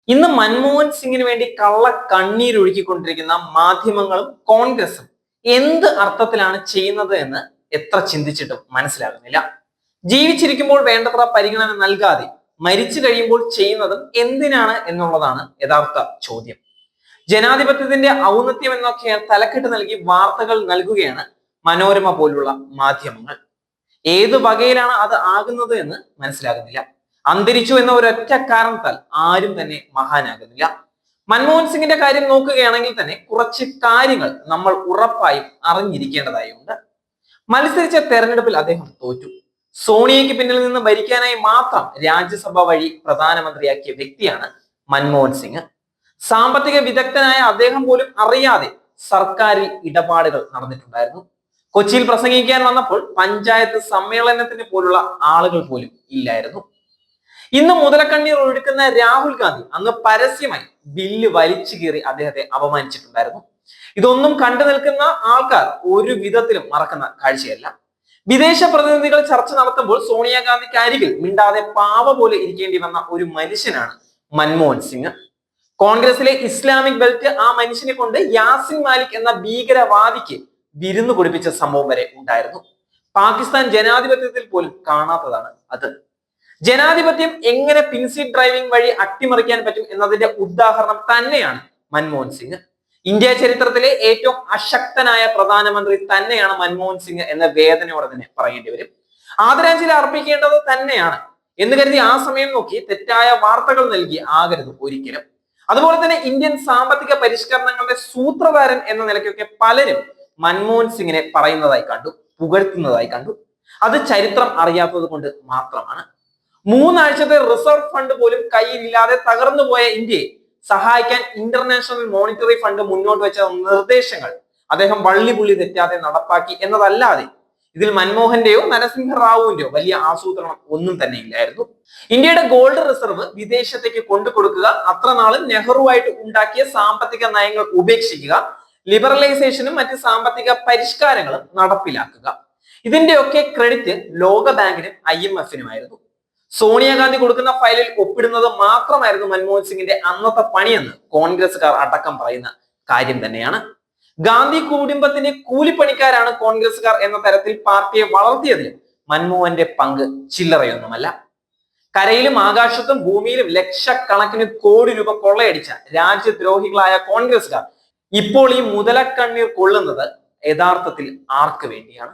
ഇന്ന് മൻമോഹൻ സിംഗിന് വേണ്ടി കള്ള കണ്ണീരൊഴുക്കിക്കൊണ്ടിരിക്കുന്ന മാധ്യമങ്ങളും കോൺഗ്രസും എന്ത് അർത്ഥത്തിലാണ് ചെയ്യുന്നത് എന്ന് എത്ര ചിന്തിച്ചിട്ടും മനസ്സിലാകുന്നില്ല. ജീവിച്ചിരിക്കുമ്പോൾ വേണ്ടത്ര പരിഗണന നൽകാതെ മരിച്ചു കഴിയുമ്പോൾ ചെയ്യുന്നതും എന്തിനാണ് എന്നുള്ളതാണ് യഥാർത്ഥ ചോദ്യം. ജനാധിപത്യത്തിന്റെ ഔന്നത്യം എന്നൊക്കെ തലക്കെട്ട് നൽകി വാർത്തകൾ നൽകുകയാണ് മനോരമ പോലുള്ള മാധ്യമങ്ങൾ. ഏത് വകയിലാണ് അത് ആകുന്നത് എന്ന് മനസ്സിലാകുന്നില്ല. അന്തരിച്ചു എന്ന ഒരൊറ്റ കാരണത്താൽ ആരും തന്നെ മഹാനാകുന്നില്ല. മൻമോഹൻ സിംഗിന്റെ കാര്യം നോക്കുകയാണെങ്കിൽ തന്നെ കുറച്ച് കാര്യങ്ങൾ നമ്മൾ ഉറപ്പായും അറിഞ്ഞിരിക്കേണ്ടതായുണ്ട്. മത്സരിച്ച തെരഞ്ഞെടുപ്പിൽ അദ്ദേഹം തോറ്റു. സോണിയയ്ക്ക് പിന്നിൽ നിന്ന് ഭരിക്കാനായി മാത്രം രാജ്യസഭ വഴി പ്രധാനമന്ത്രിയാക്കിയ വ്യക്തിയാണ് മൻമോഹൻ സിംഗ്. സാമ്പത്തിക വിദഗ്ധനായ അദ്ദേഹം പോലും അറിയാതെ സർക്കാരിൽ ഇടപാടുകൾ നടന്നിട്ടുണ്ടായിരുന്നു. കൊച്ചിയിൽ പ്രസംഗിക്കാൻ വന്നപ്പോൾ പഞ്ചായത്ത് സമ്മേളനത്തിന് പോലുള്ള ആളുകൾ പോലും ഇല്ലായിരുന്നു. ഇന്ന് മുതലക്കണ്ണീർ ഒഴുക്കുന്ന രാഹുൽ ഗാന്ധി അന്ന് പരസ്യമായി ബില്ല് വലിച്ചു കീറി അദ്ദേഹത്തെ അപമാനിച്ചിട്ടുണ്ടായിരുന്നു. ഇതൊന്നും കണ്ടു നിൽക്കുന്ന ആൾക്കാർ ഒരു വിധത്തിലും മറക്കുന്ന കാഴ്ചയല്ല. വിദേശ പ്രതിനിധികൾ ചർച്ച നടത്തുമ്പോൾ സോണിയാഗാന്ധിക്ക് അരികിൽ മിണ്ടാതെ പാവ പോലെ ഇരിക്കേണ്ടി വന്ന ഒരു മനുഷ്യനാണ് മൻമോഹൻ സിംഗ്. കോൺഗ്രസിലെ ഇസ്ലാമിക് ബെൽറ്റ് ആ മനുഷ്യനെ കൊണ്ട് യാസിൻ മാലിക് എന്ന ഭീകരവാദിക്ക് വിരുന്നു കൊടുപ്പിച്ച സംഭവം വരെ ഉണ്ടായിരുന്നു. പാകിസ്ഥാൻ ജനാധിപത്യത്തിൽ പോലും കാണാത്തതാണ് അത്. ജനാധിപത്യം എങ്ങനെ പിൻസീറ്റ് ഡ്രൈവിംഗ് വഴി അട്ടിമറിക്കാൻ പറ്റും എന്നതിന്റെ ഉദാഹരണം തന്നെയാണ് മൻമോഹൻ സിംഗ്. ഇന്ത്യ ചരിത്രത്തിലെ ഏറ്റവും അശക്തനായ പ്രധാനമന്ത്രി തന്നെയാണ് മൻമോഹൻ സിംഗ് എന്ന വേദനയോടെ തന്നെ പറയേണ്ടി വരും. ആദരാഞ്ജലി അർപ്പിക്കേണ്ടത് തന്നെയാണ് എന്ന് കരുതി ആ സമയം നോക്കി തെറ്റായ വാർത്തകൾ നൽകി ആകരുത് ഒരിക്കലും. അതുപോലെ തന്നെ ഇന്ത്യൻ സാമ്പത്തിക പരിഷ്കരണങ്ങളുടെ സൂത്രധാരൻ എന്ന നിലയ്ക്കൊക്കെ പലരും മൻമോഹൻ സിംഗിനെ പറയുന്നതായി കണ്ടു, പുകഴ്ത്തുന്നതായി കണ്ടു. അത് ചരിത്രം അറിയാത്തത് കൊണ്ട് മാത്രമാണ്. 3 ആഴ്ചത്തെ റിസർവ് ഫണ്ട് പോലും കയ്യിലില്ലാതെ തകർന്നു പോയ ഇന്ത്യയെ സഹായിക്കാൻ ഇന്റർനാഷണൽ മോണിറ്ററി ഫണ്ട് മുന്നോട്ട് വെച്ച നിർദ്ദേശങ്ങൾ അദ്ദേഹം വള്ളിപുള്ളി തെറ്റാതെ നടപ്പാക്കി എന്നതല്ലാതെ ഇതിൽ മൻമോഹന്റെയോ നരസിംഹറാവുവിന്റെയോ വലിയ ആസൂത്രണം ഒന്നും തന്നെ ഇല്ലായിരുന്നു. ഇന്ത്യയുടെ ഗോൾഡ് റിസർവ് വിദേശത്തേക്ക് കൊണ്ടുകൊടുക്കുക, അത്ര നാളും നെഹ്റുവായിട്ട് ഉണ്ടാക്കിയ സാമ്പത്തിക നയങ്ങൾ ഉപേക്ഷിക്കുക, ലിബറലൈസേഷനും മറ്റ് സാമ്പത്തിക പരിഷ്കാരങ്ങളും നടപ്പിലാക്കുക, ഇതിന്റെയൊക്കെ ക്രെഡിറ്റ് ലോക ബാങ്കിനും IMF-നുമായിരുന്നു. സോണിയാഗാന്ധി കൊടുക്കുന്ന ഫയലിൽ ഒപ്പിടുന്നത് മാത്രമായിരുന്നു മൻമോഹൻ സിംഗിന്റെ അന്നത്തെ പണിയെന്ന് കോൺഗ്രസുകാർ അടക്കം പറയുന്ന കാര്യം തന്നെയാണ്. ഗാന്ധി കുടുംബത്തിന്റെ കൂലിപ്പണിക്കാരാണ് കോൺഗ്രസുകാർ എന്ന തരത്തിൽ പാർട്ടിയെ വളർത്തിയതിൽ മൻമോഹന്റെ പങ്ക് ചില്ലറയൊന്നുമല്ല. കരയിലും ആകാശത്തും ഭൂമിയിലും ലക്ഷക്കണക്കിന് കോടി രൂപ കൊള്ളയടിച്ച രാജ്യദ്രോഹികളായ കോൺഗ്രസുകാർ ഇപ്പോൾ ഈ മുതലക്കണ്ണീർ കൊള്ളുന്നത് യഥാർത്ഥത്തിൽ ആർക്ക് വേണ്ടിയാണ്?